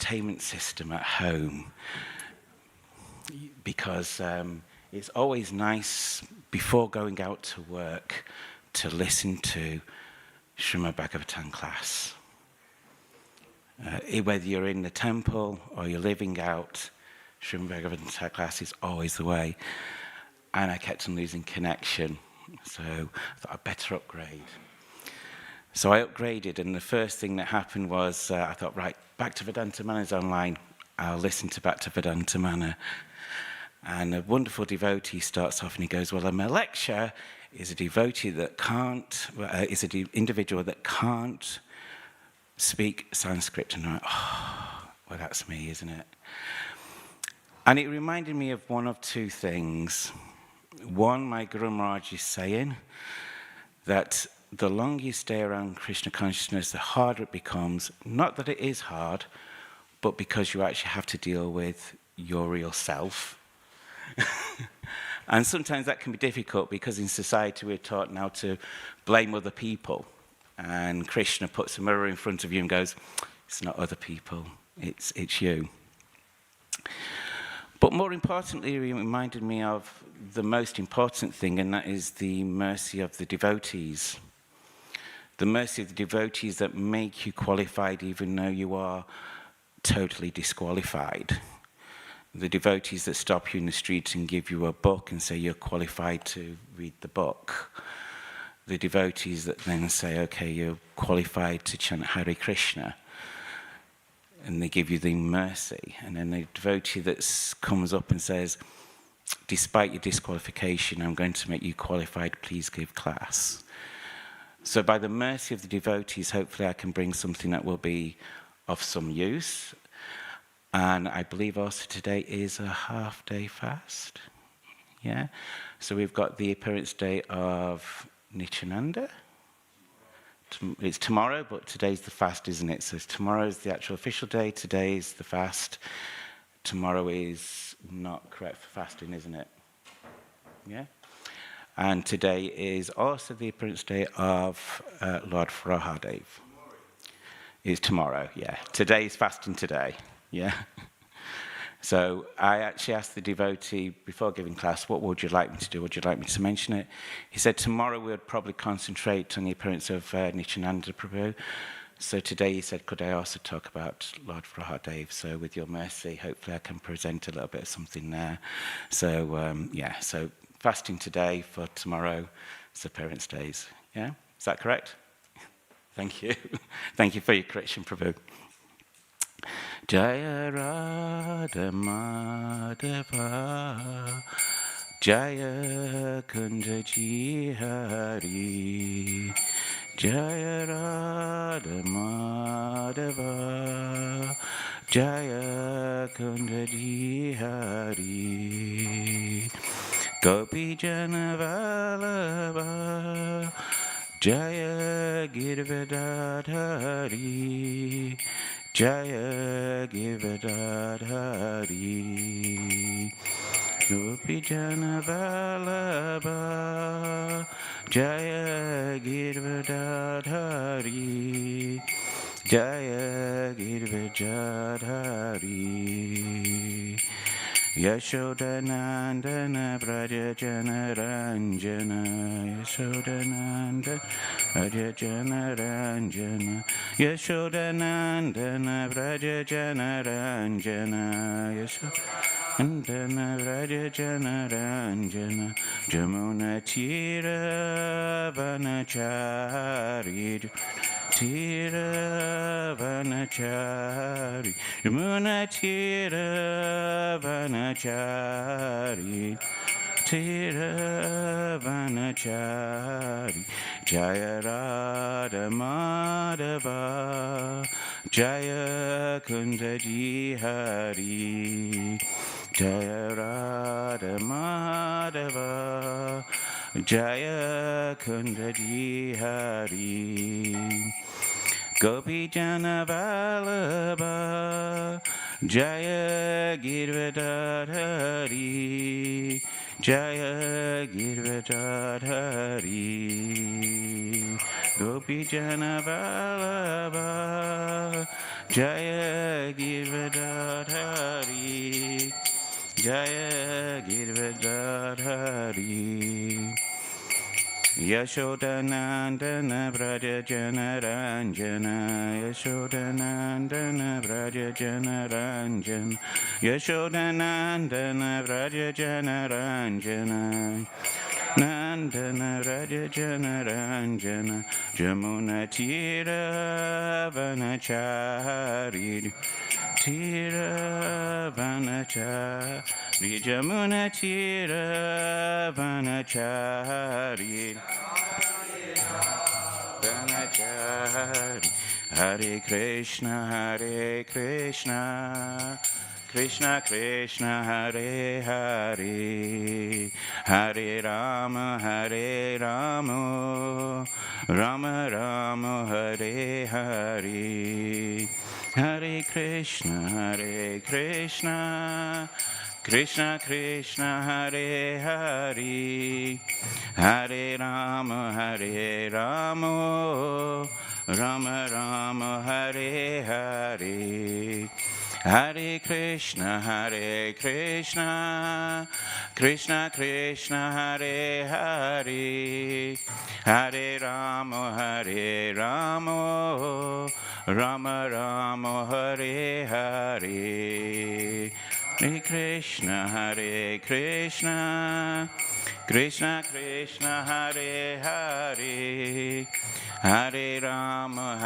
entertainment system at home because it's always nice before going out to work to listen to Srimad Bhagavatam class. Whether you're in the temple or you're living out, Srimad Bhagavatam class is always the way. And I kept on losing connection, so I thought I'd better upgrade. So I upgraded, and the first thing that happened was I thought, right, Bhaktivedanta Manor is online. I'll listen to Bhaktivedanta Manor. And a wonderful devotee starts off and he goes, well, a Malaksha is a devotee that can't, is an individual that can't speak Sanskrit. And I'm like, oh, well, that's me, isn't it? And it reminded me of one of two things. One, my Guru Maharaj is saying that the longer you stay around Krishna consciousness, the harder it becomes. Not that it is hard, but because you actually have to deal with your real self. And sometimes that can be difficult because in society we're taught now to blame other people. And Krishna puts a mirror in front of you and goes, it's not other people, it's you. But more importantly, it reminded me of the most important thing, and that is the mercy of the devotees. The mercy of the devotees that make you qualified even though you are totally disqualified. The devotees that stop you in the street and give you a book and say you're qualified to read the book. The devotees that then say, okay, you're qualified to chant Hare Krishna. And they give you the mercy. And then the devotee that comes up and says, despite your disqualification, I'm going to make you qualified, please give class. So by the mercy of the devotees, hopefully I can bring something that will be of some use. And I believe also today is a half-day fast. Yeah? So we've got the appearance day of Nityananda. It's tomorrow, but today's the fast, isn't it? So tomorrow's the actual official day, today's the fast. Tomorrow is not correct for fasting, isn't it? Yeah? And today is also the appearance day of Lord Frahadev. It's tomorrow, yeah. Today is fasting today, yeah? So I actually asked the devotee before giving class, what would you like me to do? Would you like me to mention it? He said tomorrow we would probably concentrate on the appearance of Nityananda Prabhu. So today he said, could I also talk about Lord Frahadev? So with your mercy, hopefully I can present a little bit of something there. So so fasting today for tomorrow's appearance days. Yeah, is that correct? Thank you. Thank you for your correction, Prabhu. Jaya Radha Madhava Jaya Kunda Ji Hari Jaya Radha Madhava Jaya Kunda Ji Hari Gopi Jana Vallabha Jaya Girvadadhari Jaya Girvadadhari Gopi Jana Vallabha Jaya Girvadadhari Jaya Girvadadhari Yashodanandana Vrajajana Ranjana Yashodanandana Vrajajana Ranjana Yashodanandana Vrajajana Ranjana Yashodanandana Vrajajana Ranjana Jamuna Tira Vanachari Tira Vanachari Jamuna Tira Vanachari Tira Vanachari Jaya Radha Madhava Jaya Kunda Ji Hari Jaya Radha Madhava Jaya Kunda Ji Hari Gopi Jana Vallabha Jaya Girvadadhari Jaya Girvadadhari Gopi Jana Vallabha Jaya Giridhari, Jaya Giridhari. Yashodanandana Vraja Janaranjana, Yashodanandana Vraja Janaranjana, Yashodanandana Vraja Janaranjana, Nandana Vraja Janaranjana, Jamuna Tira Vanachari, Tira Vanachari, Jamuna Tira Vanachari. Hare Krishna, Krishna Krishna, Hare Hare, Hare Rama, Rama Rama, Hare Hare, Hare Krishna, Krishna Krishna, Hare Hare, Hare Rama, Rama Rama, Hare Hare, Hare Krishna, Krishna Krishna, Hare Hare, Hare Rama, Rama Rama, Hare Hare, Hare Krishna, Krishna Krishna, Hare Hare, Hare Rama,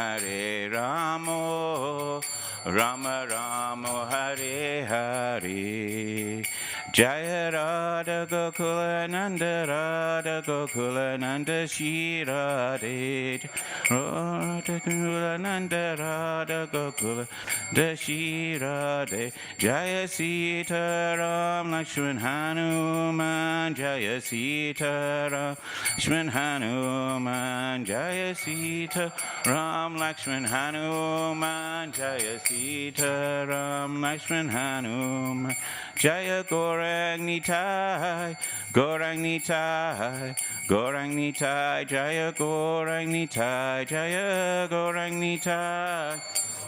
Rama Rama, Hare Hare. Jaya Radha Gokula Nanda, Radha Gokula Nanda, Shri Radhe, Radha Gokula Nanda, Radha Gokula Nanda, Shri Radhe. Jaya Sita Ram Lakshman Hanuman, Jaya Sita Ram Lakshman Hanuman, Jaya Sita Ram Lakshman Hanuman, Jaya Sita Ram Lakshman Hanuman, Jaya Gorang Nitai, Gorang Nitai, Gorang Nitai, Jaya Gorang Nitai, Jaya Gorang Nitai,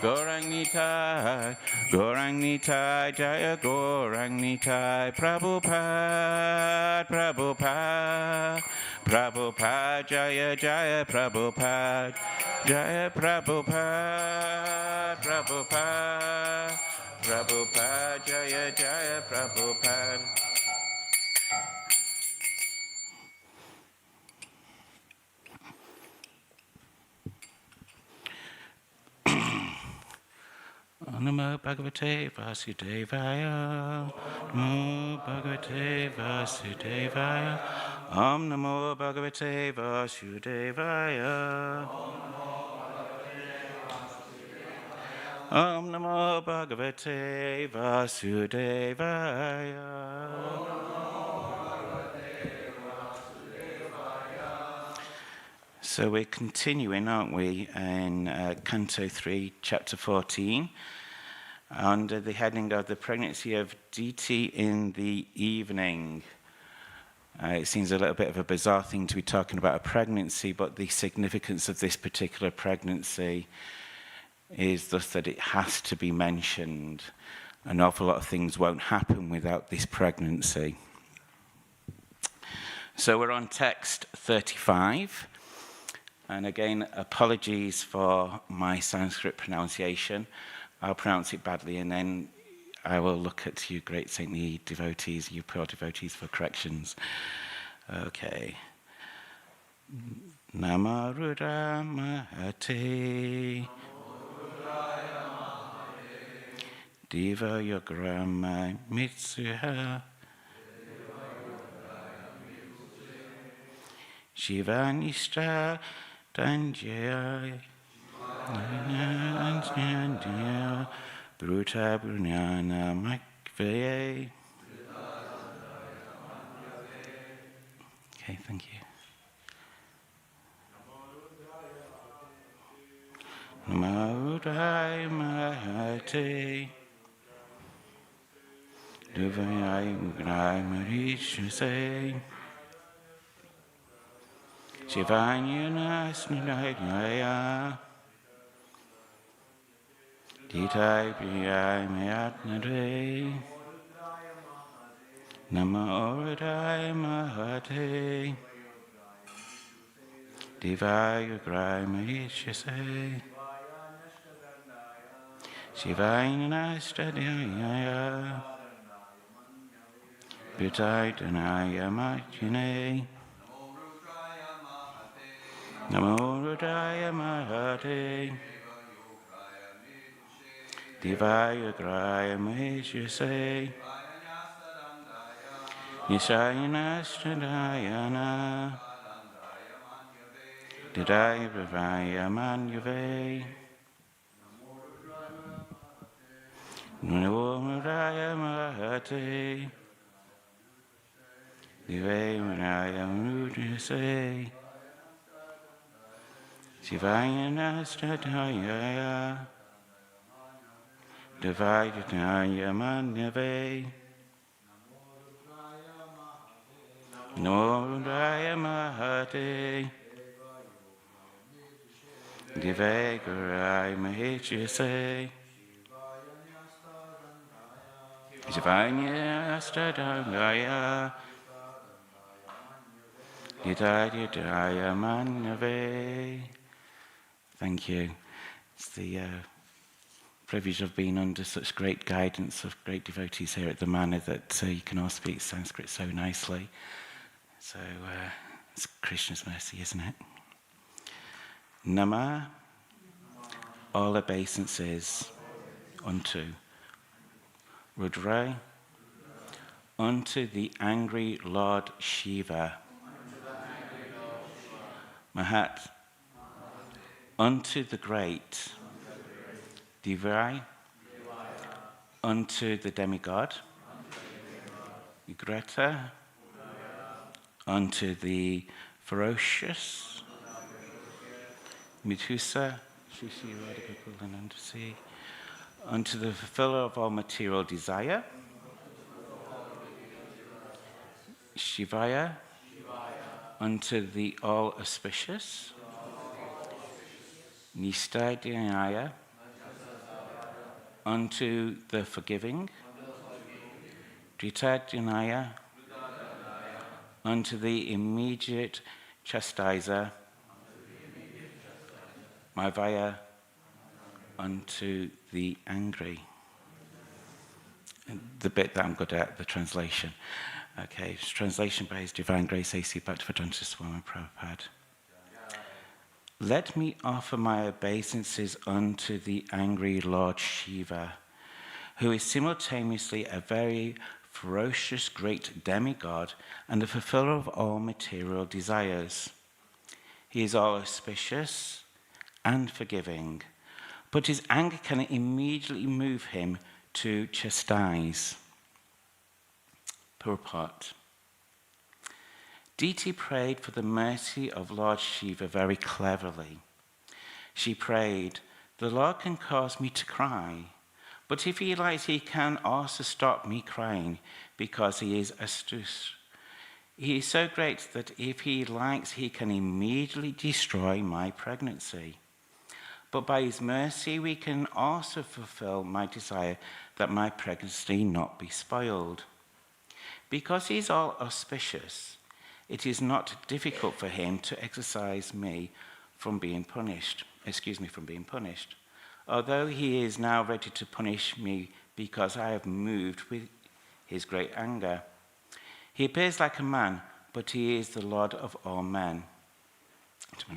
Gorang Nitai, Gorang Nitai, Jaya Gorang Nitai, Prabhupada, Prabhupada, Prabhupada, Jaya Jaya Prabhupada, Jaya Prabhupada, Prabhupada, Prabhupada, Jaya Jaya Prabhupada. Namo Bhagavate Vasudevaya, Namo Bhagavate Vasudevaya, Om Namo Bhagavate Vasudevaya, Om Namo Bhagavate Vasudevaya. So we're continuing, aren't we, in Canto 3, Chapter 14, under the heading of the pregnancy of Diti in the evening. It seems a little bit of a bizarre thing to be talking about a pregnancy, but the significance of this particular pregnancy is thus that it has to be mentioned. An awful lot of things won't happen without this pregnancy. So we're on text 35. And again, apologies for my Sanskrit pronunciation. I'll pronounce it badly, and then I will look at you great saintly devotees, you pure devotees, for corrections. Okay. Namarudra Mahate Diva Yograma Mitsuha Shivanishta Danjaya Anjaya Bruta Brunyana Makvaye. Okay, thank you. Namarudaya Mahate Divaya Ugrai Marishuse Shivanyana Snidaya Hitai Priyai Mayatnade Namo Rudaya Mahate Divaya Grai Mahishase Shivaya Nastadhyaya Pitai Danaya Machine Namo Rudaya Mahate Divaya Graya Mahishase Nishayana Stradayana Didaya Vivaya Manyave Namo Rudaya Mahate Divaya Manaya Mudise Shivaya Nastadhyaya Divaya Manyave Namo Rudaya Mahate Divaya Graya Mahishase Shivaya Stradangaya Yidaya Manave. Thank you. It's the privilege of being under such great guidance of great devotees here at the Manor that you can all speak Sanskrit so nicely. So it's Krishna's mercy, isn't it? Nama, all obeisances unto Rudra, unto the angry Lord Shiva. Mahat, unto the great. Divai, unto the demigod. Greta, unto the ferocious. Mithusa, unto the fulfiller of all material desire. Shivaya, unto the all-auspicious. Nistadhyaya, unto the forgiving. Dritadhyaya, unto the immediate chastiser. Maivaya, unto the angry. The bit that I'm good at, the translation. Okay, it's translation by His Divine Grace A.C. Bhaktivedanta Swami Prabhupada. Let me offer my obeisances unto the angry Lord Shiva, who is simultaneously a very ferocious great demigod and the fulfiller of all material desires. He is all auspicious and forgiving, but his anger can immediately move him to chastise. Purport. Diti prayed for the mercy of Lord Shiva very cleverly. She prayed, the Lord can cause me to cry, but if he likes, he can also stop me crying, because he is astute. He is so great that if he likes, he can immediately destroy my pregnancy. But by his mercy, we can also fulfill my desire that my pregnancy not be spoiled. Because he is all auspicious, it is not difficult for him to exercise me from being punished. Although he is now ready to punish me because I have moved with his great anger. He appears like a man, but he is the Lord of all men. Jai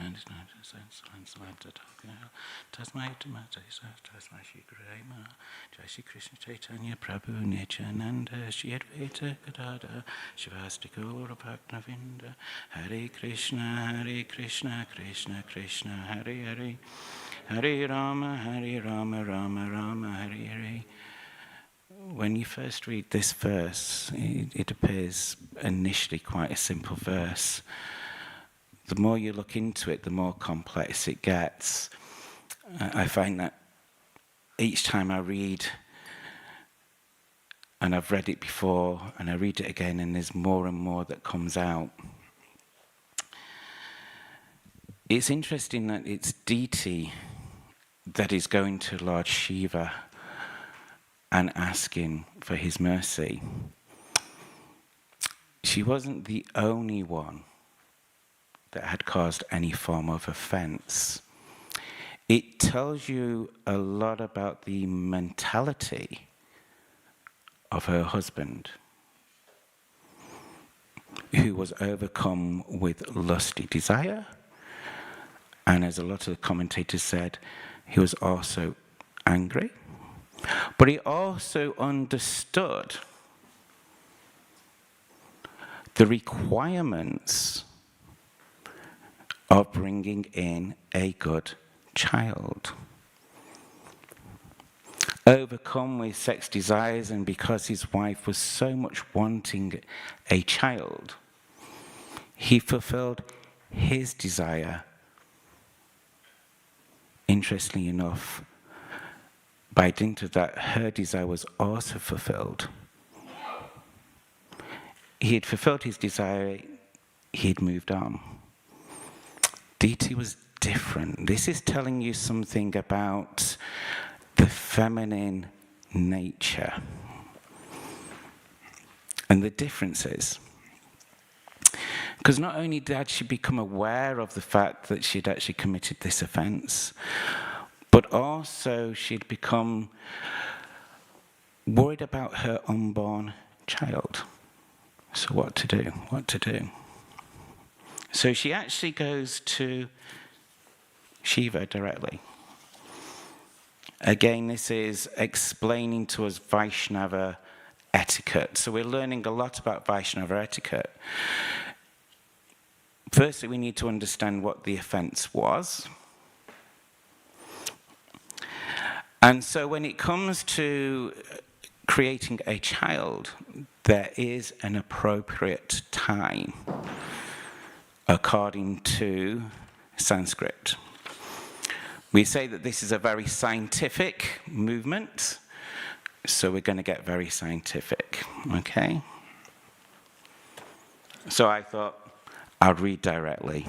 Shri Krishna Chaitanya Prabhu Nityananda Shri Advaita Gadada Shivasti Gaura Bhaktavinda Hare Krishna Krishna Krishna Hare Hare Hare Rama Rama Rama Hare Hare. When you first read this verse, it appears initially quite a simple verse. The more you look into it, the more complex it gets. I find that each time I read, and I've read it before, and I read it again, and there's more and more that comes out. It's interesting that it's Diti that is going to Lord Shiva and asking for his mercy. She wasn't the only one that had caused any form of offense. It tells you a lot about the mentality of her husband, who was overcome with lusty desire. And as a lot of the commentators said, he was also angry. But he also understood the requirements of bringing in a good child. Overcome with sex desires, and because his wife was so much wanting a child, he fulfilled his desire. Interestingly enough, by dint of that, her desire was also fulfilled. He had fulfilled his desire, he had moved on. Deity was different. This is telling you something about the feminine nature and the differences. Because not only had she become aware of the fact that she'd actually committed this offense, but also she'd become worried about her unborn child. So what to do? So she actually goes to Shiva directly. Again, this is explaining to us Vaishnava etiquette. So we're learning a lot about Vaishnava etiquette. Firstly, we need to understand what the offense was. And so when it comes to creating a child, there is an appropriate time according to Sanskrit. We say that this is a very scientific movement, so we're going to get very scientific, okay? So I thought I'd read directly.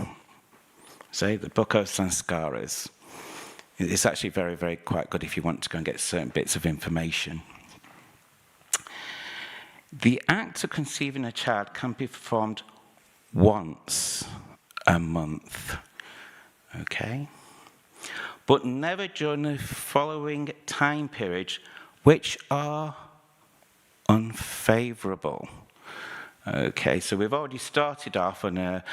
Say the Book of Sanskaras. It's actually very, very quite good if you want to go and get certain bits of information. The act of conceiving a child can be performed once a month, okay? But never during the following time periods, which are unfavorable. Okay, so we've already started off on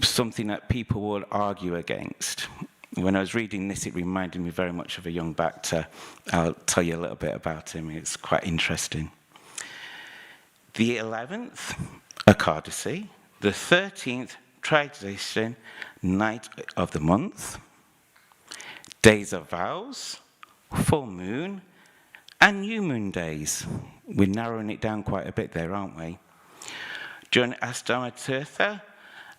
something that people would argue against. When I was reading this, it reminded me very much of a young Bhakta. I'll tell you a little bit about him. It's quite interesting. The 11th, Ekadasi. The 13th, Tridasi, night of the month. Days of vows, full moon, and new moon days. We're narrowing it down quite a bit there, aren't we? During Astama Tirtha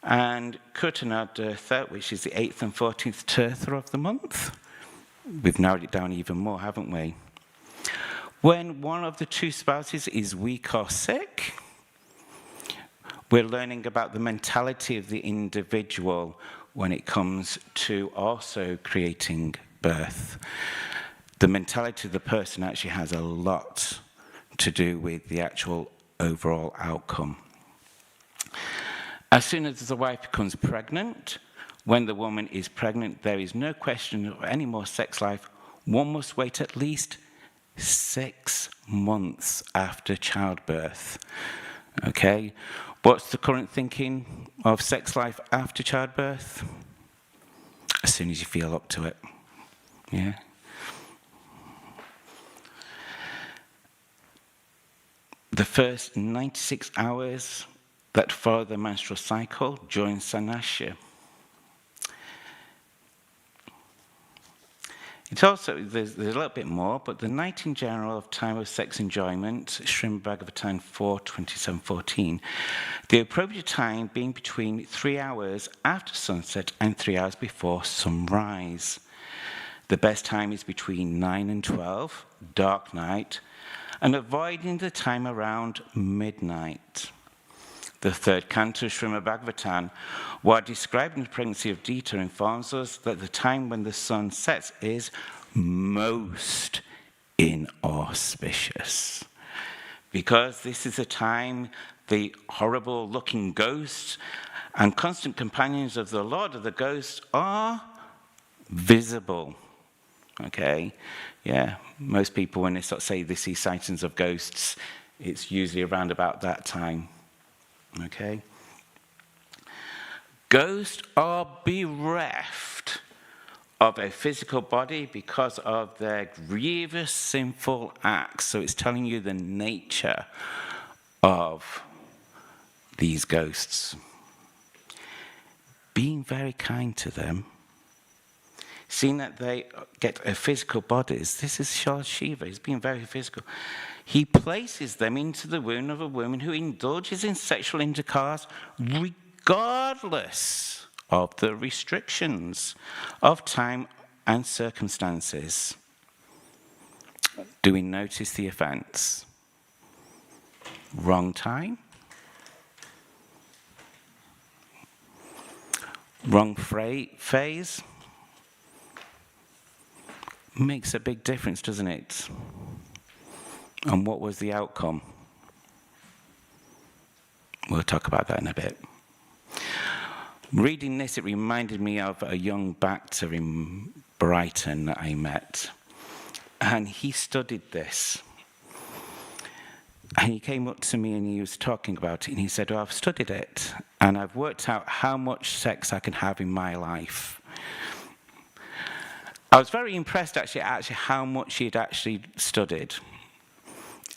and Kurtana Tirtha, which is the 8th and 14th Tirtha of the month. We've narrowed it down even more, haven't we? When one of the two spouses is weak or sick, we're learning about the mentality of the individual when it comes to also creating birth. The mentality of the person actually has a lot to do with the actual overall outcome. As soon as the wife becomes pregnant, when the woman is pregnant, there is no question of any more sex life. One must wait at least 6 months after childbirth. Okay? What's the current thinking of sex life after childbirth? As soon as you feel up to it. Yeah? The first 96 hours that follow the menstrual cycle during Sannyasya. It's also, there's a little bit more, but the night in general of time of sex enjoyment, Srimad Bhagavatam 4:27-14, the appropriate time being between 3 hours after sunset and 3 hours before sunrise. The best time is between 9 and 12, dark night, and avoiding the time around midnight. The third canto, Srimad Bhagavatam, while describing the pregnancy of Dita, informs us that the time when the sun sets is most inauspicious. Because this is a time the horrible-looking ghosts and constant companions of the Lord of the ghosts are visible. Okay? Yeah, most people, when they sort of say they see sightings of ghosts, it's usually around about that time. Okay? Ghosts are bereft of a physical body because of their grievous sinful acts. So it's telling you the nature of these ghosts. Being very kind to them, seeing that they get a physical bodies. This is Shiva, he's being very physical. He places them into the womb of a woman who indulges in sexual intercourse regardless of the restrictions of time and circumstances. Do we notice the offense? Wrong time? Wrong phase? Makes a big difference, doesn't it? And what was the outcome? We'll talk about that in a bit. Reading this, it reminded me of a young Bhakta in Brighton that I met. And he studied this. And he came up to me and he was talking about it. And he said, I've studied it. And I've worked out how much sex I can have in my life. I was very impressed actually how much he'd actually studied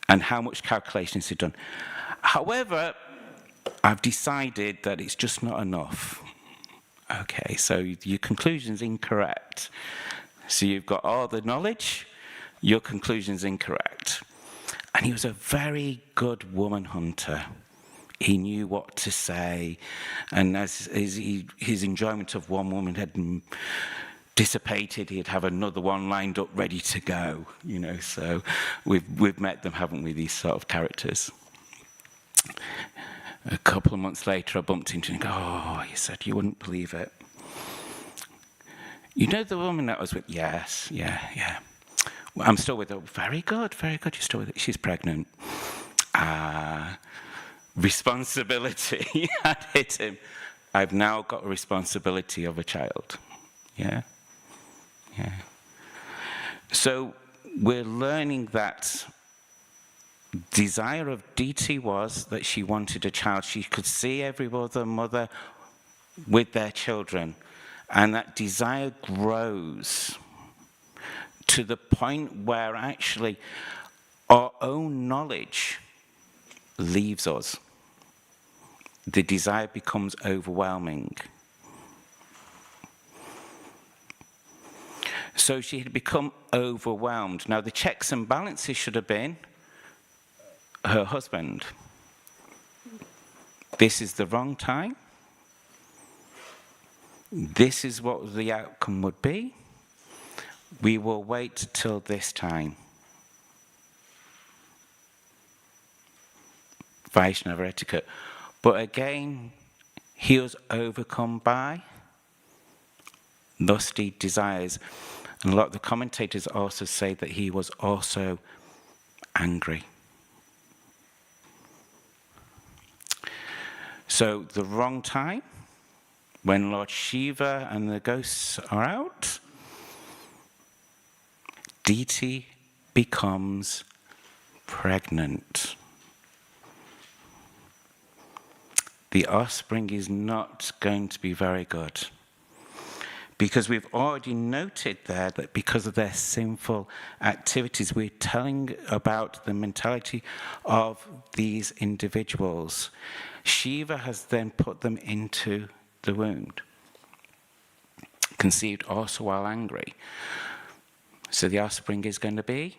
and how much calculations he'd done. However, I've decided that it's just not enough. Okay, so your conclusion's incorrect. So you've got all the knowledge, your conclusion's incorrect. And he was a very good woman hunter. He knew what to say, and as his enjoyment of one woman had dissipated, he'd have another one lined up ready to go, so we've met them, haven't we, these sort of characters. A couple of months later, I bumped into him and he said, you wouldn't believe it. You know the woman that I was with? Yes, yeah. Well, I'm still with her. Very good, you're still with her. She's pregnant. Responsibility had hit him. I've now got a responsibility of a child. Yeah. So we're learning that desire of Diti was that she wanted a child. She could see every other mother with their children. And that desire grows to the point where actually our own knowledge leaves us. The desire becomes overwhelming. So she had become overwhelmed. Now the checks and balances should have been her husband. This is the wrong time. This is what the outcome would be. We will wait till this time. Vaishnava etiquette. But again, he was overcome by lusty desires. And a lot of the commentators also say that he was also angry. So the wrong time, when Lord Shiva and the ghosts are out, Diti becomes pregnant. The offspring is not going to be very good. Because we've already noted there that because of their sinful activities, we're telling about the mentality of these individuals. Shiva has then put them into the womb, conceived also while angry. So the offspring is going to be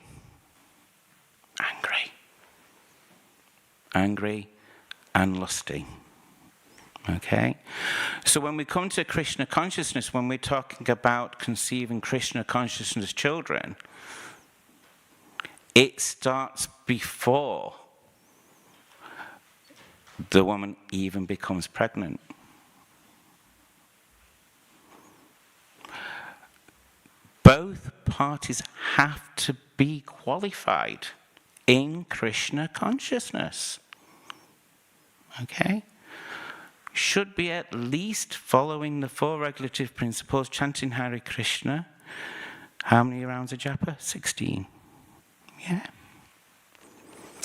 angry and lusty. Okay? So when we come to Krishna consciousness, when we're talking about conceiving Krishna consciousness children, it starts before the woman even becomes pregnant. Both parties have to be qualified in Krishna consciousness. Okay? Should be at least following the 4 regulative principles, chanting Hare Krishna. How many rounds of japa? 16. Yeah.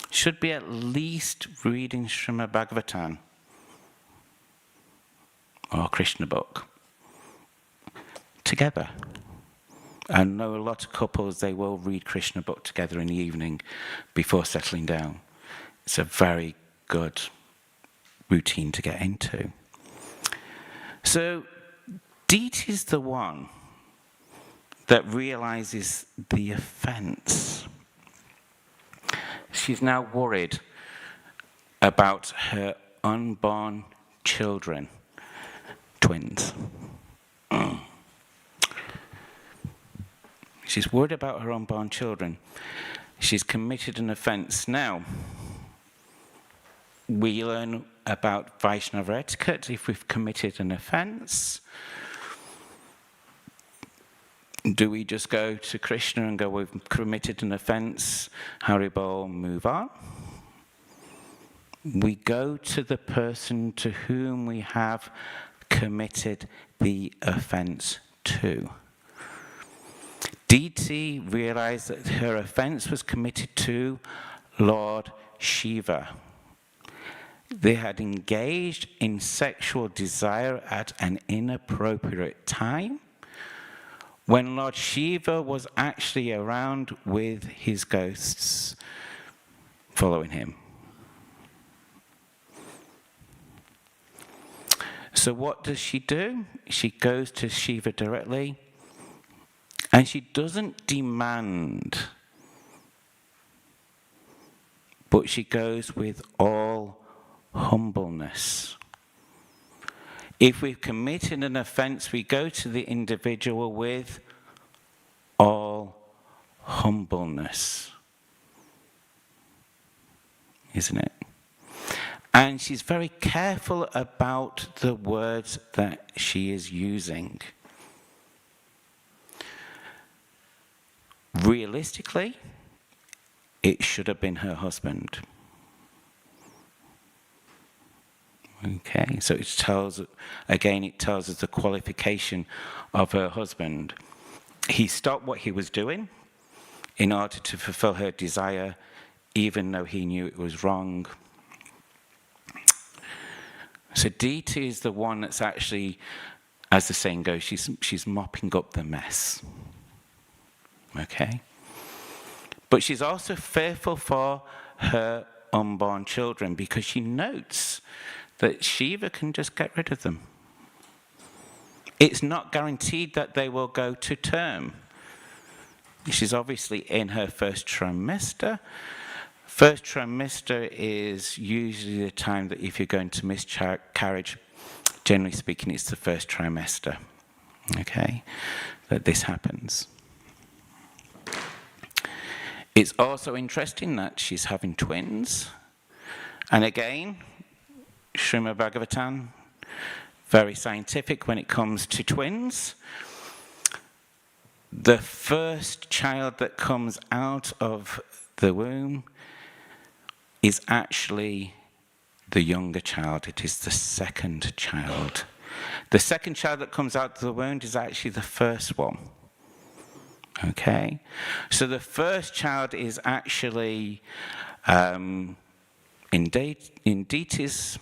Should be at least reading Srimad Bhagavatam or Krishna book together. I know a lot of couples, they will read Krishna book together in the evening before settling down. It's a very good routine to get into. So, Deity is the one that realizes the offense. She's now worried about her unborn children, twins. She's worried about her unborn children. She's committed an offense. Now, we learn about Vaishnava etiquette. If we've committed an offense, do we just go to Krishna and go, we've committed an offense, Haribol, move on? We go to the person to whom we have committed the offense to. Deity realized that her offense was committed to Lord Shiva. They had engaged in sexual desire at an inappropriate time when Lord Shiva was actually around with his ghosts following him. So what does she do? She goes to Shiva directly, and she doesn't demand, but she goes with all humbleness. If we've committed an offense, we go to the individual with all humbleness. Isn't it? And she's very careful about the words that she is using. Realistically, it should have been her husband. Okay, so it tells us the qualification of her husband. He stopped what he was doing in order to fulfill her desire, even though he knew it was wrong. So Deity is the one that's actually, as the saying goes, she's mopping up the mess. Okay? But she's also fearful for her unborn children because she notes that Shiva can just get rid of them. It's not guaranteed that they will go to term. She's obviously in her first trimester. First trimester is usually the time that if you're going to miscarriage, generally speaking, it's the first trimester, okay, that this happens. It's also interesting that she's having twins. And again, Srimad Bhagavatam, very scientific when it comes to twins. The first child that comes out of the womb is actually the younger child. It is the second child. The second child that comes out of the womb is actually the first one. Okay? So the first child is actually, in Deity's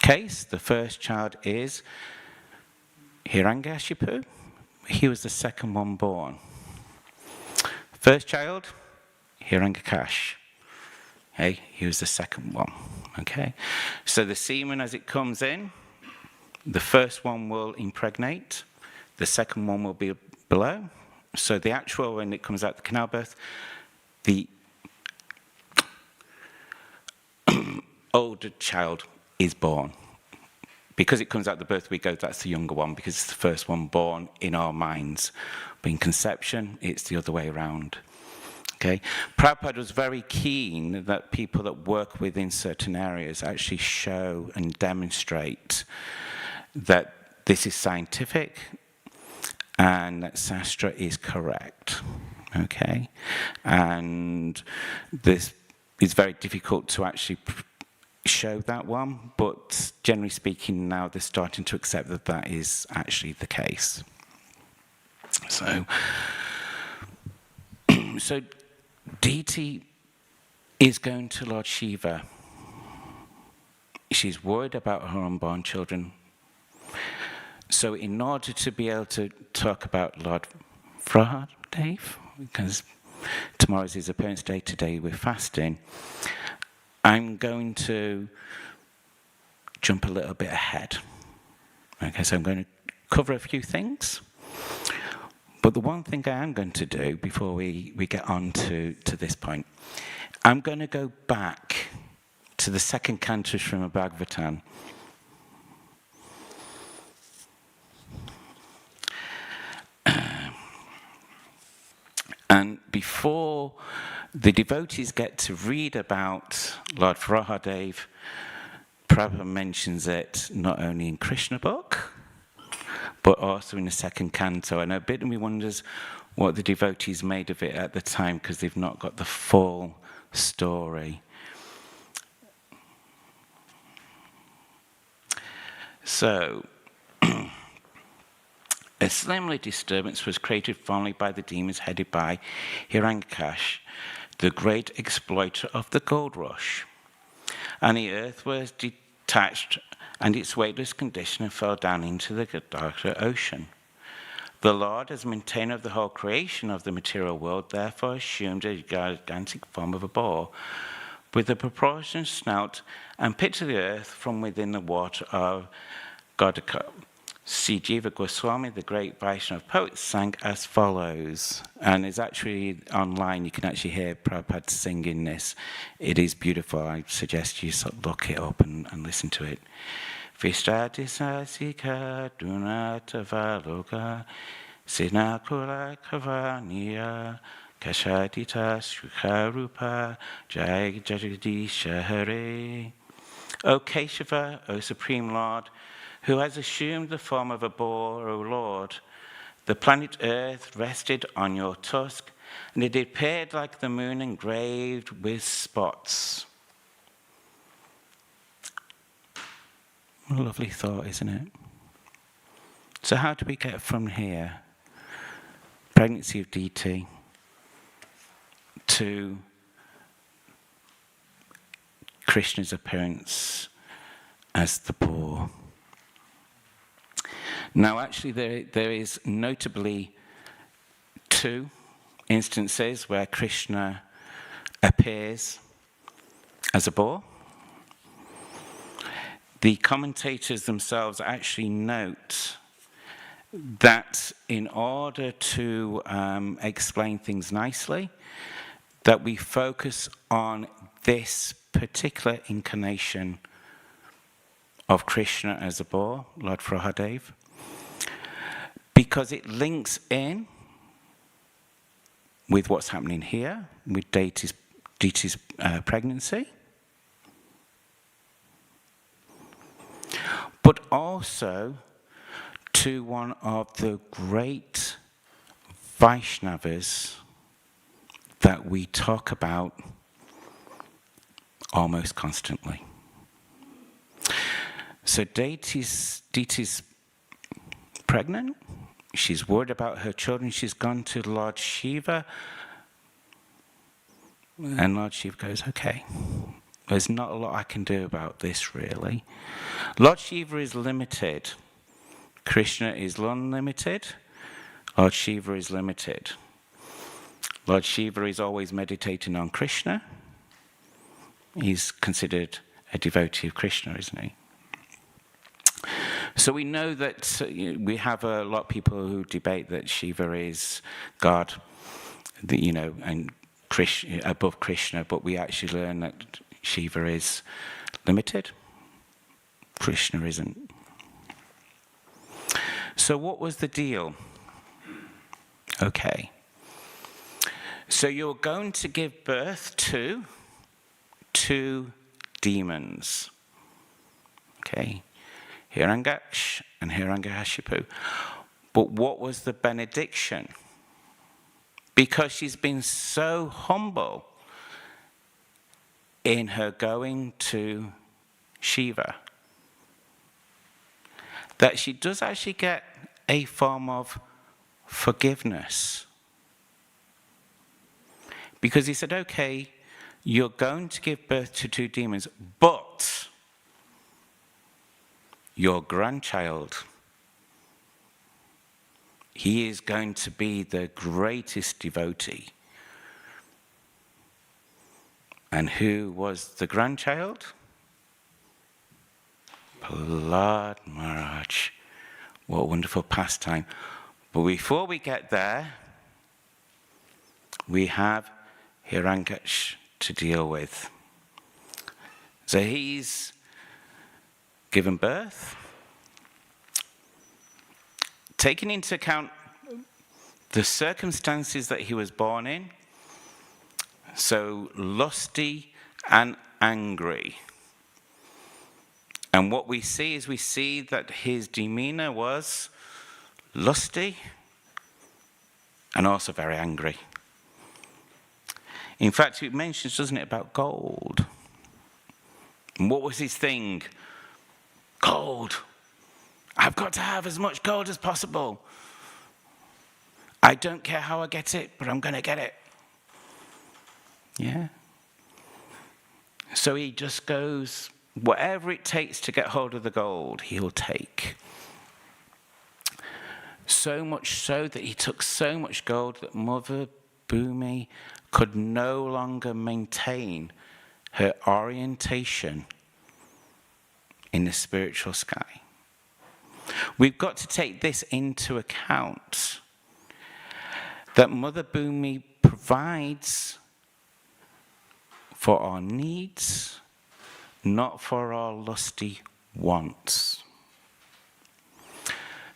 case, the first child is Hiranyakashipu. He was the second one born. First child, Hiranyakash. Okay, he was the second one. Okay, so the semen as it comes in, the first one will impregnate, the second one will be below. So the actual, when it comes out the canal birth, the older child is born. Because it comes out the birth, we go, that's the younger one, because it's the first one born in our minds. But in conception, it's the other way around. Okay, Prabhupada was very keen that people that work within certain areas actually show and demonstrate that this is scientific and that Shastra is correct. Okay, and this is very difficult to actually show that one, but generally speaking now they're starting to accept that that is actually the case. So Deity is going to Lord Shiva. She's worried about her unborn children. So in order to be able to talk about Lord Frahadev, because tomorrow's his appearance day, today we're fasting, I'm going to jump a little bit ahead. Okay, so I'm going to cover a few things. But the one thing I am going to do before we get on to this point, I'm going to go back to the second canto from Bhagavatam. And before the devotees get to read about Lord Frahadev, Prabhupada mentions it not only in Krishna book, but also in the second canto. And a bit of me wonders what the devotees made of it at the time, because they've not got the full story. So, a similar disturbance was created formerly by the demons headed by Hiranyakash, the great exploiter of the gold rush. And the earth was detached and its weightless condition fell down into the darker ocean. The Lord, as maintainer of the whole creation of the material world, therefore assumed a gigantic form of a boar, with a proportioned snout, and picked to the earth from within the water of Godaka. Sri Jiva Goswami, the great Vaishnava poet, sang as follows. And it's actually online, you can actually hear Prabhupada singing this. It is beautiful. I suggest you sort of look it up and listen to it. Vishtati sasika dunatavaloka sinakula kavaniya kashatita shukarupa jai jagadisha hare. O Keshava, O Supreme Lord, who has assumed the form of a boar, O Lord, the planet Earth rested on your tusk, and it appeared like the moon engraved with spots. What a lovely thought, isn't it? So how do we get from here, pregnancy of DT, to Krishna's appearance as the boar? Now, actually, there is notably two instances where Krishna appears as a boar. The commentators themselves actually note that in order to explain things nicely, that we focus on this particular incarnation of Krishna as a boar, Lord Frahadev, because it links in with what's happening here, with Diti's pregnancy, but also to one of the great Vaishnavas that we talk about almost constantly. So Diti's pregnant. She's worried about her children. She's gone to Lord Shiva. And Lord Shiva goes, okay, there's not a lot I can do about this, really. Lord Shiva is limited. Krishna is unlimited. Lord Shiva is limited. Lord Shiva is always meditating on Krishna. He's considered a devotee of Krishna, isn't he? So we know that we have a lot of people who debate that Shiva is God, and Krishna, above Krishna, but we actually learn that Shiva is limited. Krishna isn't. So what was the deal? Okay. So you're going to give birth to 2 demons. Okay, Hiranyaksh and Hiranyakashipu. But what was the benediction? Because she's been so humble in her going to Shiva, that she does actually get a form of forgiveness. Because he said, okay, you're going to give birth to 2 demons, but your grandchild, he is going to be the greatest devotee. And who was the grandchild? Prahlad Maharaj. What a wonderful pastime. But before we get there, we have Hiranyaksh to deal with. So he's given birth, taking into account the circumstances that he was born in, so lusty and angry. And what we see is that his demeanor was lusty and also very angry. In fact, it mentions, doesn't it, about gold. And what was his thing? Gold. I've got to have as much gold as possible. I don't care how I get it, but I'm going to get it. Yeah. So he just goes, whatever it takes to get hold of the gold, he'll take. So much so that he took so much gold that Mother Bhumi could no longer maintain her orientation in the spiritual sky. We've got to take this into account, that Mother Bhumi provides for our needs, not for our lusty wants.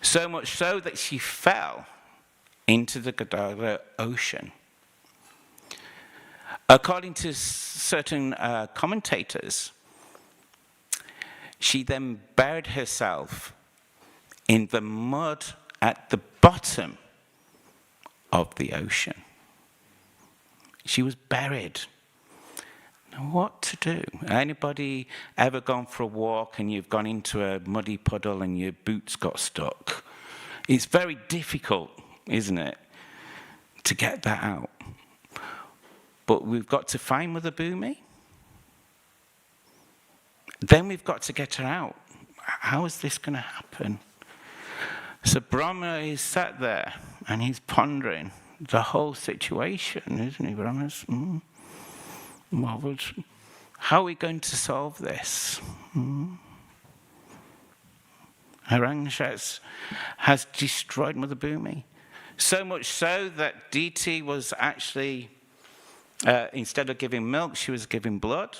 So much so that she fell into the Gadara Ocean. According to certain commentators, she then buried herself in the mud at the bottom of the ocean. She was buried. Now, what to do? Anybody ever gone for a walk and you've gone into a muddy puddle and your boots got stuck? It's very difficult, isn't it, to get that out? But we've got to find Mother Bhumi. Then we've got to get her out. How is this going to happen? So Brahma is sat there and he's pondering the whole situation, isn't he, Brahma's? How are we going to solve this? Hiranyaksh has destroyed Mother Bhumi. So much so that Diti was actually, instead of giving milk, she was giving blood.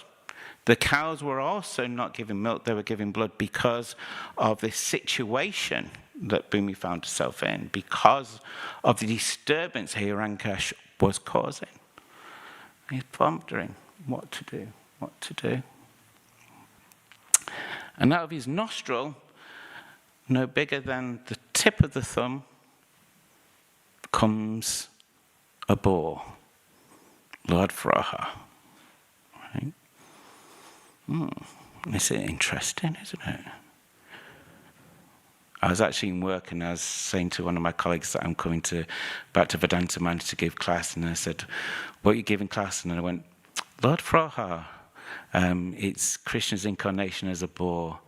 The cows were also not giving milk, they were giving blood because of this situation that Bhumi found herself in, because of the disturbance Hiranyaksh was causing. He's pondering what to do. And out of his nostril, no bigger than the tip of the thumb, comes a boar, Lord Vraha. Right? It's interesting, isn't it? I was actually in work and I was saying to one of my colleagues that I'm coming to Bhaktivedanta Manor to give class, and I said, what are you giving class? And I went, Lord Vraha. It's Krishna's incarnation as a boar.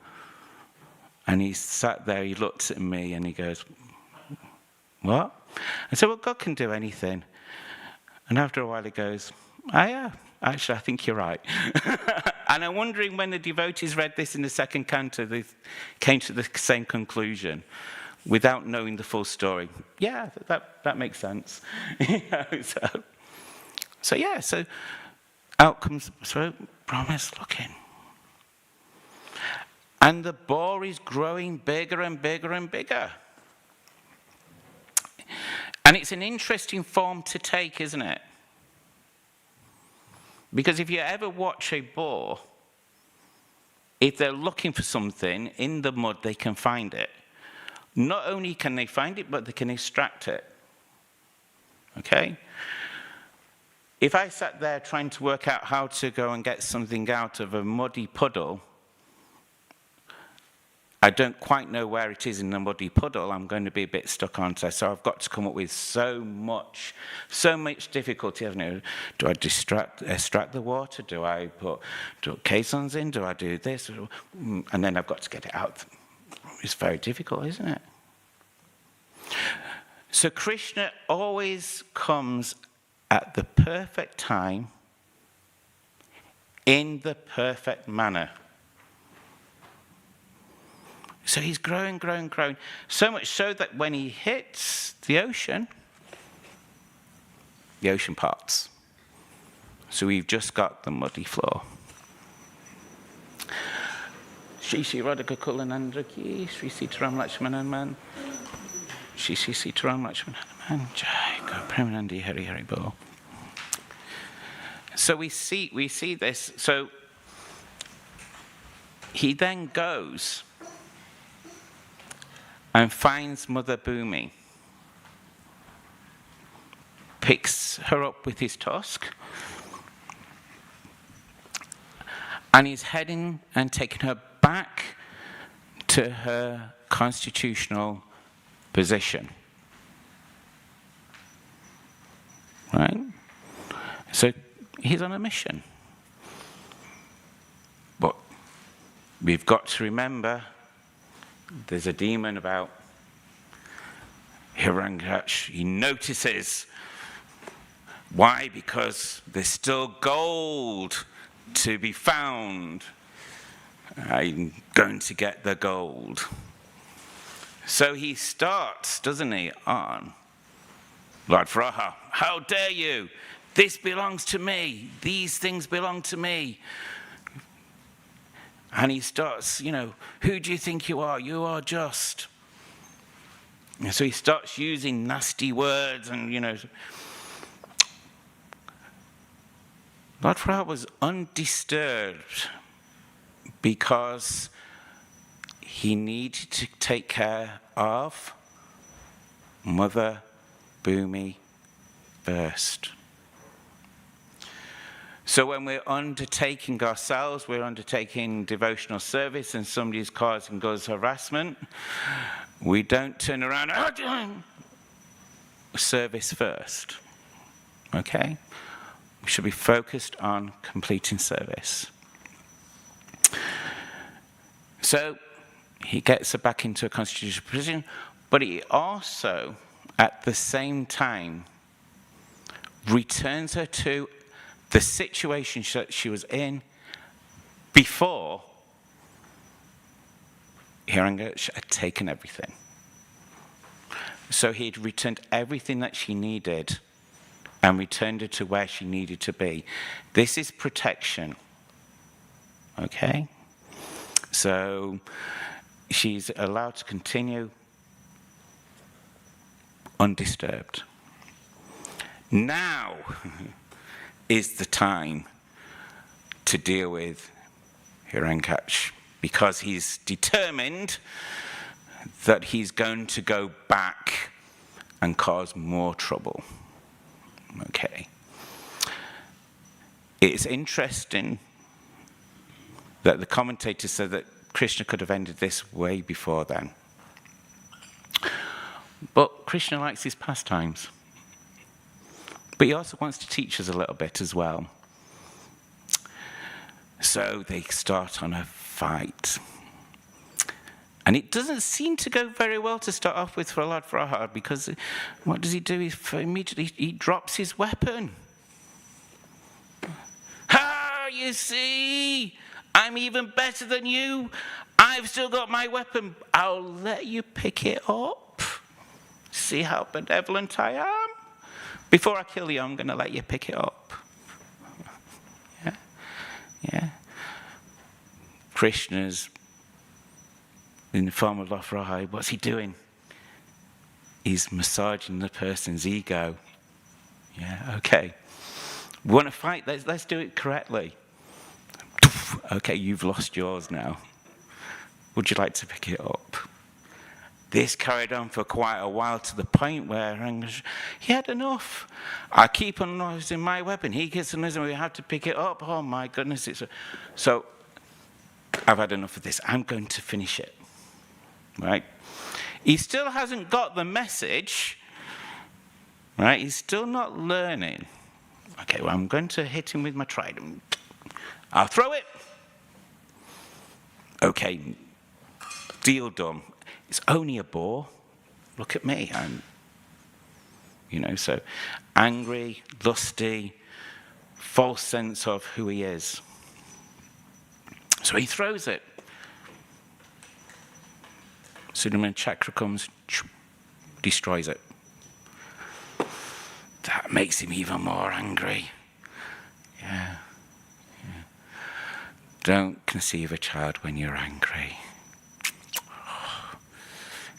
And he sat there, he looked at me and he goes, what? I said, well, God can do anything. And after a while he goes, yeah, actually I think you're right. And I'm wondering when the devotees read this in the second canto, they came to the same conclusion without knowing the full story. Yeah, that makes sense. So out comes, so Brahma's looking. And the boar is growing bigger and bigger and bigger. And it's an interesting form to take, isn't it? Because if you ever watch a boar, if they're looking for something in the mud, they can find it. Not only can they find it, but they can extract it. Okay? If I sat there trying to work out how to go and get something out of a muddy puddle, I don't quite know where it is in the muddy puddle, I'm going to be a bit stuck on it. So I've got to come up with so much difficulty. Do I extract the water? Do I put caissons in? Do I do this? And then I've got to get it out. It's very difficult, isn't it? So Krishna always comes at the perfect time, in the perfect manner. So he's growing. So much so that when he hits the ocean parts. So we've just got the muddy floor. Shri Shri Radhika Kulanandra Ki, Shri Sitaram Lakshmanan Man, Shri Shri Sitaram Lakshmanan Man, Jai Go Premanandi Hari Hari Bol. So we see this. So he then goes and finds Mother Bhumi, picks her up with his tusk, and he's heading and taking her back to her constitutional position. Right? So he's on a mission. But we've got to remember there's a demon about Hiranyakash. He notices. Why? Because there's still gold to be found. I'm going to get the gold. So he starts, doesn't he, on Lord Vraha. How dare you? This belongs to me. These things belong to me. And he starts, who do you think you are? You are just. And so he starts using nasty words and, Lord Vraha was undisturbed because he needed to take care of Mother Bhumi first. So when we're undertaking ourselves, we're undertaking devotional service and somebody's causing us harassment, we don't turn around, service first. Okay? We should be focused on completing service. So he gets her back into a constitutional position, but he also, at the same time, returns her to the situation that she was in before Hiranyakash had taken everything. So he'd returned everything that she needed and returned her to where she needed to be. This is protection. Okay? So she's allowed to continue undisturbed. Now is the time to deal with Hiranyakash, because he's determined that he's going to go back and cause more trouble. Okay. It's interesting that the commentator said that Krishna could have ended this way before then. But Krishna likes his pastimes. But he also wants to teach us a little bit as well. So they start on a fight. And it doesn't seem to go very well to start off with for Lord Vraha, because what does he do? He drops his weapon. Ha! You see? I'm even better than you. I've still got my weapon. I'll let you pick it up. See how benevolent I am? Before I kill you, I'm going to let you pick it up. Yeah. Krishna's in the form of Lord Vraha. What's he doing? He's massaging the person's ego. Yeah, okay. We want to fight, let's do it correctly. Okay, you've lost yours now. Would you like to pick it up? This carried on for quite a while, to the point where he had enough. I keep on using my weapon. He gets another, we have to pick it up. Oh my goodness. So I've had enough of this. I'm going to finish it. Right? He still hasn't got the message. Right? He's still not learning. Okay, well, I'm going to hit him with my trident. I'll throw it. Okay, deal done. It's only a boar. Look at me. I'm, so angry, lusty, false sense of who he is. So he throws it. Sudaman Chakra comes, destroys it. That makes him even more angry. Yeah. Don't conceive a child when you're angry.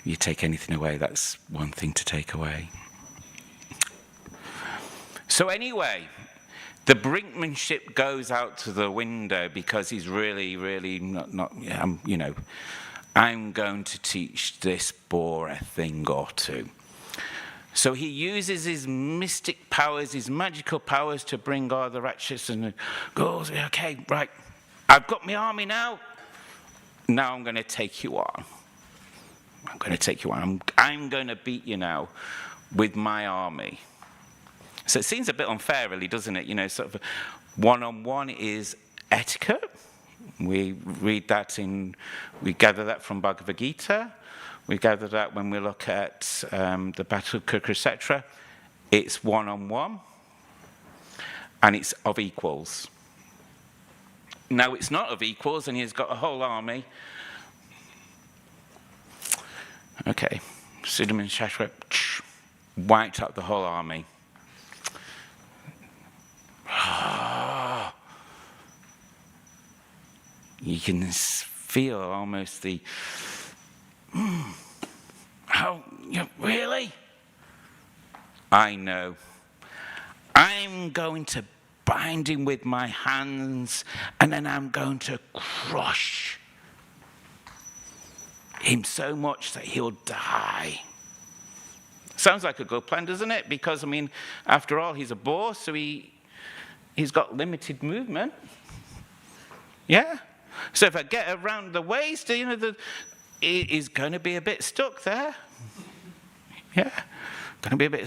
You take anything away, that's one thing to take away. So anyway, the brinkmanship goes out to the window, because he's really not I'm going to teach this boar a thing or two. So he uses his mystic powers, his magical powers, to bring all the ratchets, and goes, okay, right, I've got my army now. Now I'm going to take you on. I'm going to take you on. I'm going to beat you now with my army. So it seems a bit unfair, really, doesn't it? Sort of one-on-one is etiquette. We read that we gather that from Bhagavad Gita. We gather that when we look at the Battle of Kurukshetra, etc. It's one-on-one, and it's of equals. Now, it's not of equals, and he's got a whole army. Okay, Sudaman Chakra wiped out the whole army. You can feel almost the, really? I know. I'm going to bind him with my hands, and then I'm going to crush him so much that he'll die. Sounds like a good plan, doesn't it? Because, after all, he's a boar, so he's got limited movement. Yeah? So if I get around the waist, he's going to be a bit stuck there. Yeah? Going to be a bit,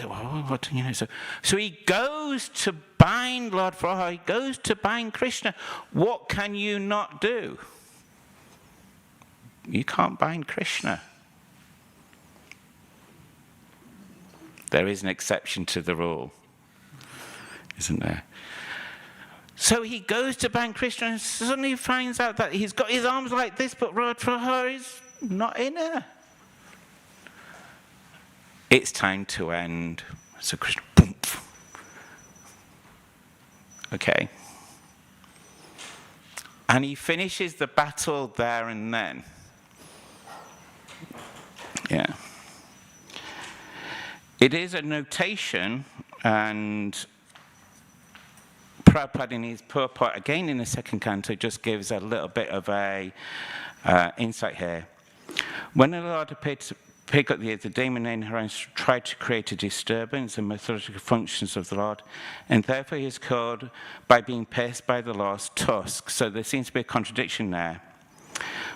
So he goes to bind Lord Frahar, he goes to bind Krishna. What can you not do? You can't bind Krishna. There is an exception to the rule, isn't there? So he goes to bind Krishna, and suddenly finds out that he's got his arms like this, but Lord Frahar is not in her. It's time to end. So Krishna, boom. Okay. And he finishes the battle there and then. Yeah. It is a notation, and Prabhupada in his purport, again in the second canto, just gives a little bit of a insight here. When the Lord appeared to pick up the demon named Haran tried to create a disturbance in mythological functions of the Lord, and therefore he is called by being pierced by the Lord's tusk. So there seems to be a contradiction there.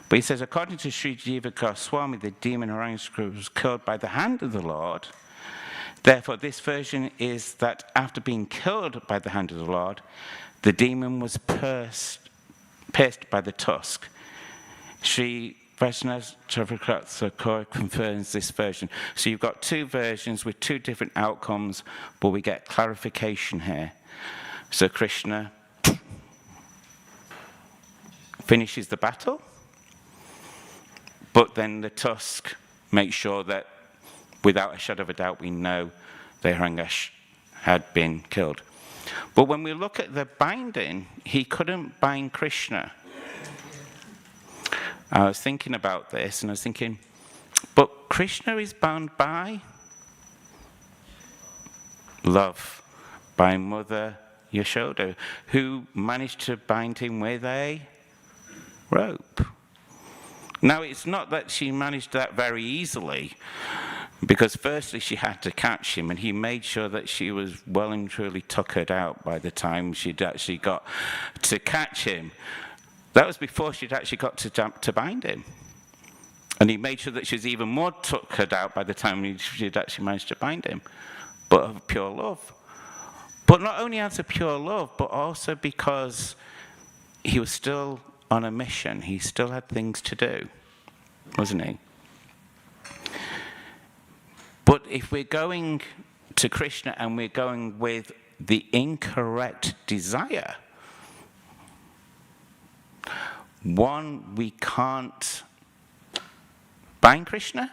But he says, according to Sri Jiva Goswami, the demon Haran was killed by the hand of the Lord. Therefore, this version is that after being killed by the hand of the Lord, the demon was pierced by the tusk. Sri Vaishnava Chavakratha confirms this version. So you've got two versions with two different outcomes, but we get clarification here. So Krishna finishes the battle, but then the tusk makes sure that without a shadow of a doubt we know the Hiranyaksha had been killed. But when we look at the binding, he couldn't bind Krishna. I was thinking about this, and I was thinking, but Krishna is bound by love, by mother Yashoda, who managed to bind him with a rope. Now, it's not that she managed that very easily, because firstly she had to catch him, and he made sure that she was well and truly tuckered out by the time she'd actually got to catch him. That was before she'd actually got to bind him. And he made sure that she was even more tuckered out by the time she'd actually managed to bind him, but of pure love. But not only out of pure love, but also because he was still on a mission. He still had things to do, wasn't he? But if we're going to Krishna and we're going with the incorrect desire, one, we can't bind Krishna,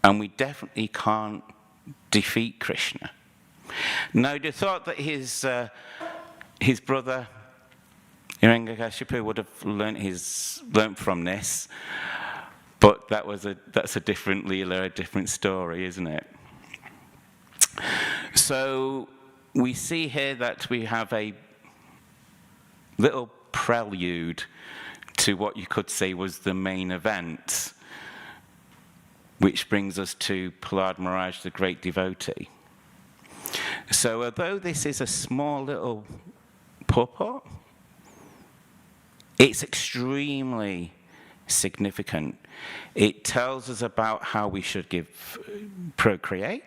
and we definitely can't defeat Krishna. Now, you'd have thought that his brother Hiranyakashipu would have learnt from this, but that's a different Leela, a different story, isn't it? So we see here that we have a little prelude to what you could say was the main event, which brings us to Prahlad Maharaj, the great devotee. So although this is a small little purport, it's extremely significant. It tells us about how we should procreate,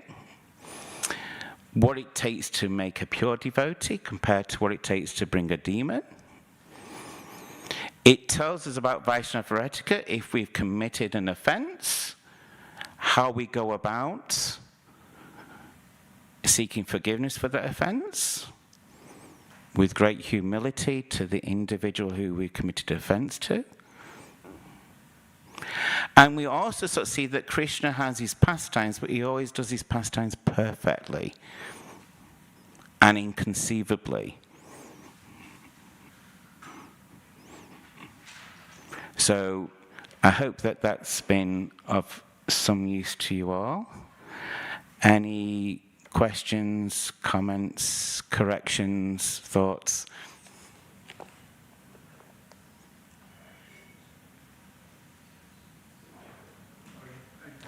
what it takes to make a pure devotee compared to what it takes to bring a demon. It tells us about Vaishnava etiquette if we've committed an offense, how we go about seeking forgiveness for that offense with great humility to the individual who we committed offense to. And we also sort of see that Krishna has his pastimes, but he always does his pastimes perfectly and inconceivably. So I hope that that's been of some use to you all. Any questions, comments, corrections, thoughts?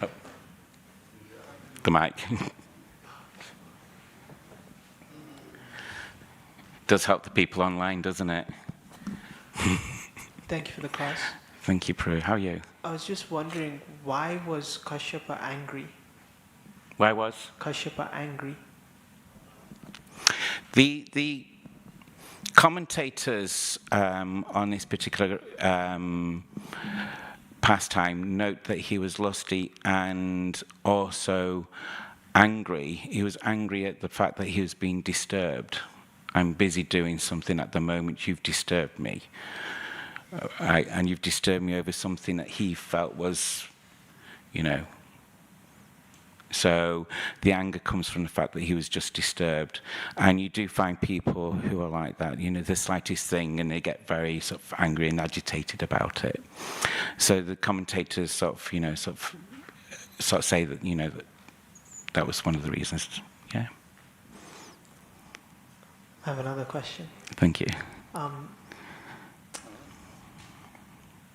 Oh. The mic. Does help the people online, doesn't it? Thank you for the class. Thank you, Prue. How are you? I was just wondering, why was Kashyapa angry? Why was? Kashyapa angry. The commentators on this particular pastime note that he was lusty and also angry. He was angry at the fact that he was being disturbed. I'm busy doing something at the moment, you've disturbed me. And you've disturbed me over something that he felt was, So the anger comes from the fact that he was just disturbed. And you do find people who are like that, the slightest thing, and they get very sort of angry and agitated about it. So the commentators sort of say that, that was one of the reasons, yeah. I have another question. Thank you.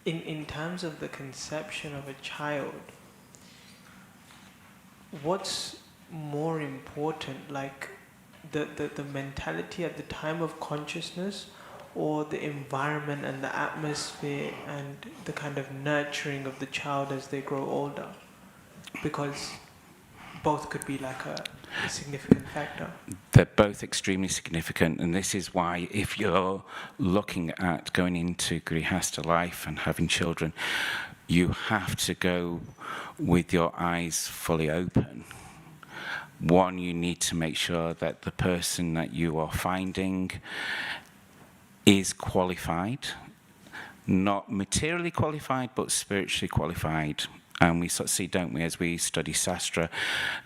In terms of the conception of a child, what's more important, like the mentality at the time of consciousness, or the environment and the atmosphere and the kind of nurturing of the child as they grow older? Because both could be like a significant factor. They're both extremely significant, and this is why if you're looking at going into Grihastha life and having children, you have to go with your eyes fully open. One, you need to make sure that the person that you are finding is qualified, not materially qualified, but spiritually qualified. And we sort of see, don't we, as we study Sastra,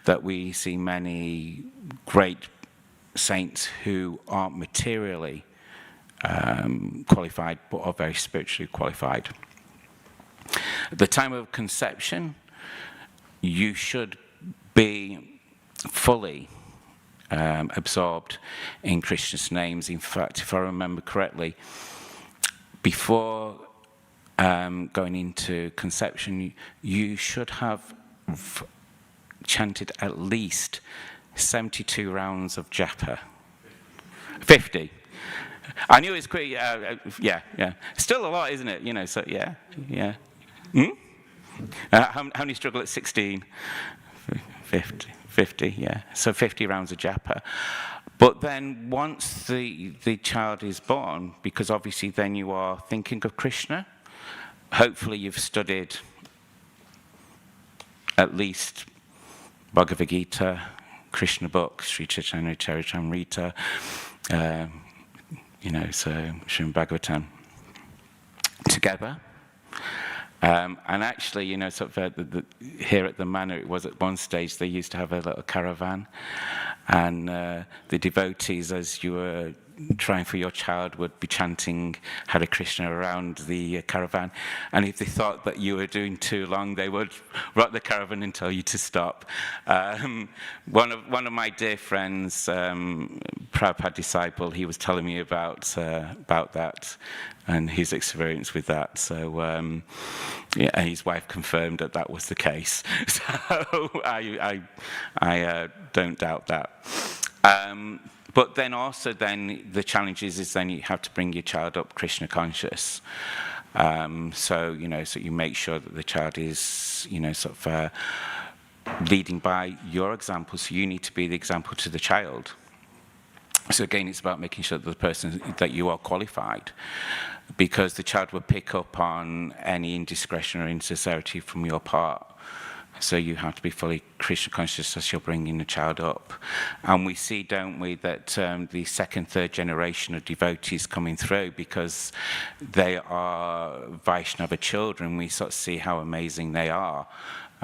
that we see many great saints who aren't materially qualified, but are very spiritually qualified. At the time of conception, you should be fully absorbed in Krishna's names. In fact, if I remember correctly, before going into conception, you should have chanted at least 72 rounds of japa. 50. I knew it was quick. Yeah. Still a lot, isn't it? You know. So yeah. How many struggle at 16? 50. Yeah. So 50 rounds of japa. But then once the child is born, because obviously then you are thinking of Krishna, hopefully you've studied at least Bhagavad Gita, Krishna books, Sri Chaitanya Charitamrita, so Srimad Bhagavatam together. And actually, sort of here at the manor, it was at one stage they used to have a little caravan, and the devotees, as you were trying for your child, would be chanting Hare Krishna around the caravan, and if they thought that you were doing too long, they would rock the caravan and tell you to stop. One of my dear friends, Prabhupada disciple, he was telling me about that and his experience with that. So, and his wife confirmed that was the case. So I don't doubt that. But then also the challenge is then you have to bring your child up Krishna conscious. So you make sure that the child is, sort of leading by your example. So you need to be the example to the child. So again, it's about making sure that the person that you are qualified, because the child will pick up on any indiscretion or insincerity from your part. So you have to be fully Krishna conscious as you're bringing the child up. And we see, don't we, that the second, third generation of devotees coming through, because they are Vaishnava children, we sort of see how amazing they are.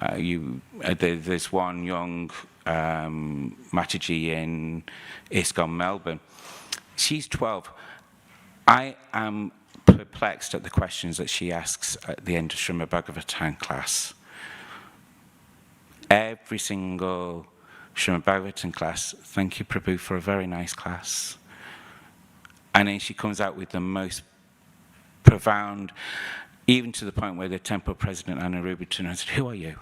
There's one young Mataji in ISKCON Melbourne. She's 12. I am perplexed at the questions that she asks at the end of Srimad Bhagavatam class. Every single Srimad Bhagavatam class, thank you, Prabhu, for a very nice class. And then she comes out with the most profound, even to the point where the temple president, Anna Rubiton, said, "Who are you?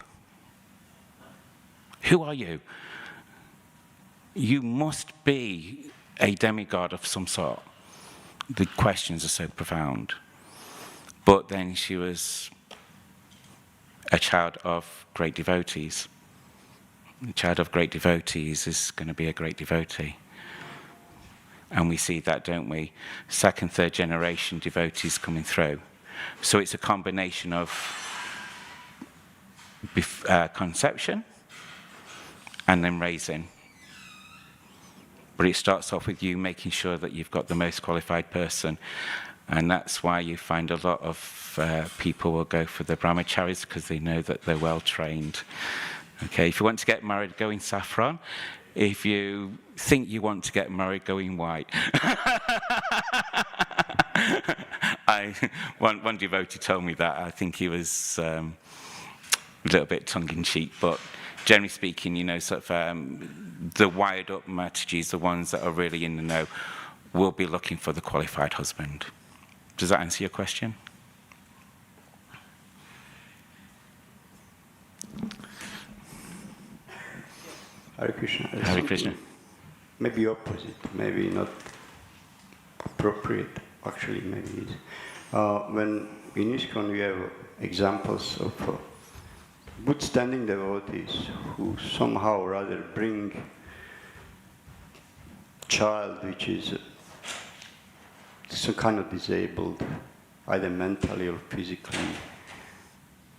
Who are you? You must be a demigod of some sort." The questions are so profound. But then she was a child of great devotees. A child of great devotees is going to be a great devotee. And we see that, don't we? Second, third generation devotees coming through. So it's a combination of conception and then raising. But it starts off with you making sure that you've got the most qualified person. And that's why you find a lot of people will go for the brahmacharis, because they know that they're well trained. Okay, if you want to get married, go in saffron. If you think you want to get married, go in white. One devotee told me that. I think he was a little bit tongue-in-cheek, but generally speaking, sort of the wired-up Matajis, the ones that are really in the know, will be looking for the qualified husband. Does that answer your question? Hare Krishna. Hare Krishna. Maybe opposite, maybe not appropriate, actually maybe it is. When in ISKCON we have examples of good standing devotees who somehow rather bring child which is some kind of disabled, either mentally or physically.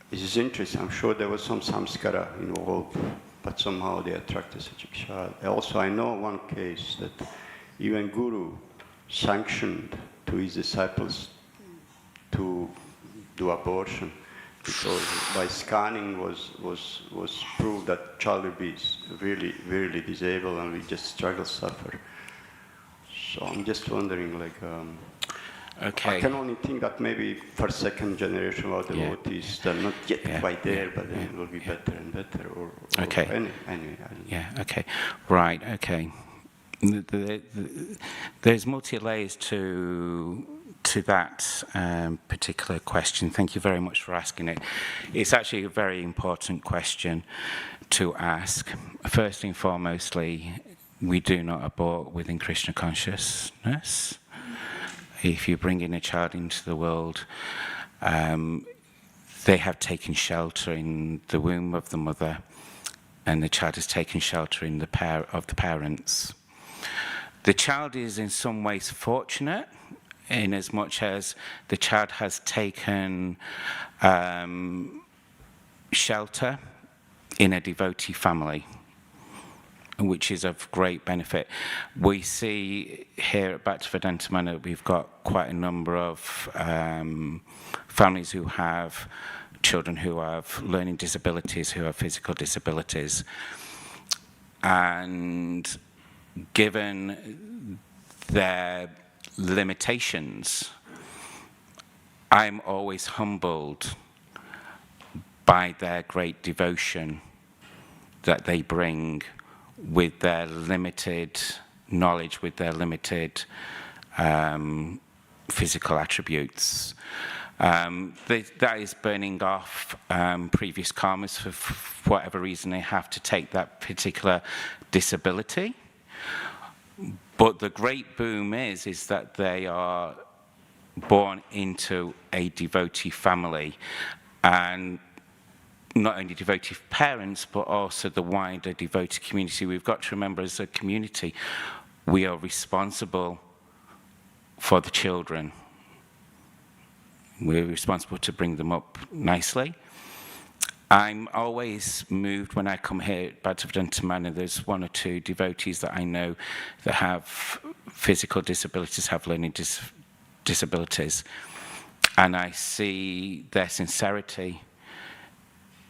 This is interesting. I'm sure there was some samskara involved, but somehow they attracted such a child. Also, I know one case that even Guru sanctioned to his disciples to do abortion, because by scanning was proved that child will be really, really disabled and will just struggle, suffer. So I'm just wondering, Okay. I can only think that maybe for second generation of devotees, they're not yet quite there, but then it will be better and better. Or okay. Anyway. Yeah. Okay. Right. Okay. There's multi-layers to that particular question. Thank you very much for asking it. It's actually a very important question to ask. First and foremostly, we do not abort within Krishna consciousness. If you bring in a child into the world, they have taken shelter in the womb of the mother, and the child has taken shelter in the of the parents. The child is in some ways fortunate, in as much as the child has taken shelter in a devotee family, which is of great benefit. We see here at Bhaktivedanta Manor, we've got quite a number of families who have children who have learning disabilities, who have physical disabilities. And given their limitations, I'm always humbled by their great devotion that they bring with their limited knowledge, with their limited physical attributes. That is burning off previous karmas for whatever reason they have to take that particular disability. But the great boom is that they are born into a devotee family, and not only devotee parents, but also the wider devotee community. We've got to remember, as a community, we are responsible for the children. We're responsible to bring them up nicely. I'm always moved when I come here at Bhaktivedanta Manor. There's one or two devotees that I know that have physical disabilities, have learning disabilities, and I see their sincerity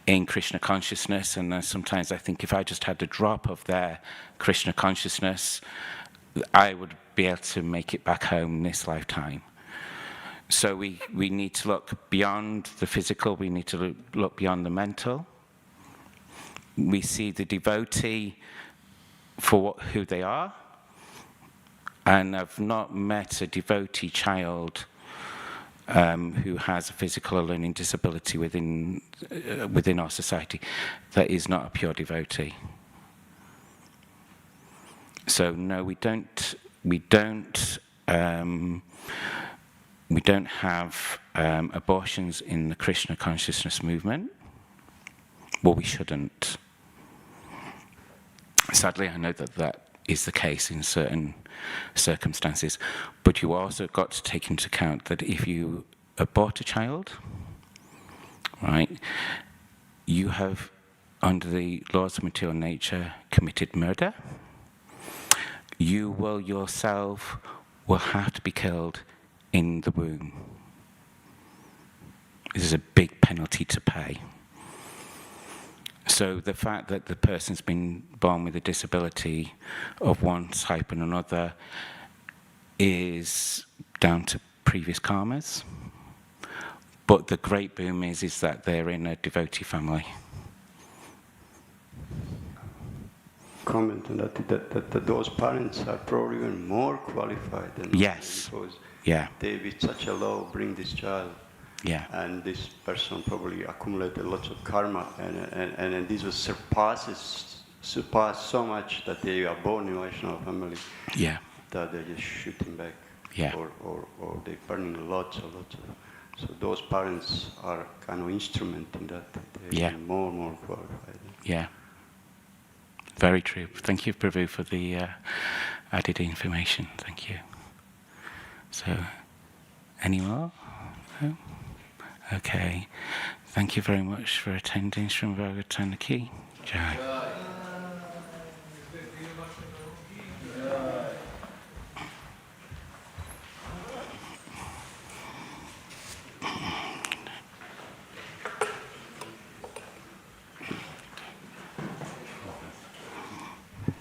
in Krishna consciousness, and then sometimes I think if I just had a drop of their Krishna consciousness, I would be able to make it back home in this lifetime. So we need to look beyond the physical, we need to look beyond the mental. We see the devotee for who they are, and I've not met a devotee child who has a physical or learning disability within our society that is not a pure devotee. So no, we don't have abortions in the Krishna consciousness movement. Well, we shouldn't. Sadly, I know that is the case in certain circumstances, but you also got to take into account that if you abort a child, right, you have, under the laws of material nature, committed murder. You will yourself will have to be killed in the womb. This is a big penalty to pay. So the fact that the person's been born with a disability of one type and another is down to previous karmas. But the great boom is that they're in a devotee family. Comment on that those parents are probably even more qualified than yes, because yeah, they with such a law bring this child, yeah, and this person probably accumulated lots of karma, and this was surpassed so much that they are born in a Vaishnava family, yeah, that they're just shooting back, yeah, or they're burning lots of. So those parents are kind of instrument in that. They're yeah, even more qualified. Yeah. Very true. Thank you, Prabhu, for the added information. Thank you. So, any more? No? Okay. Thank you very much for attending Srimad Bhagavatam Ki Jai.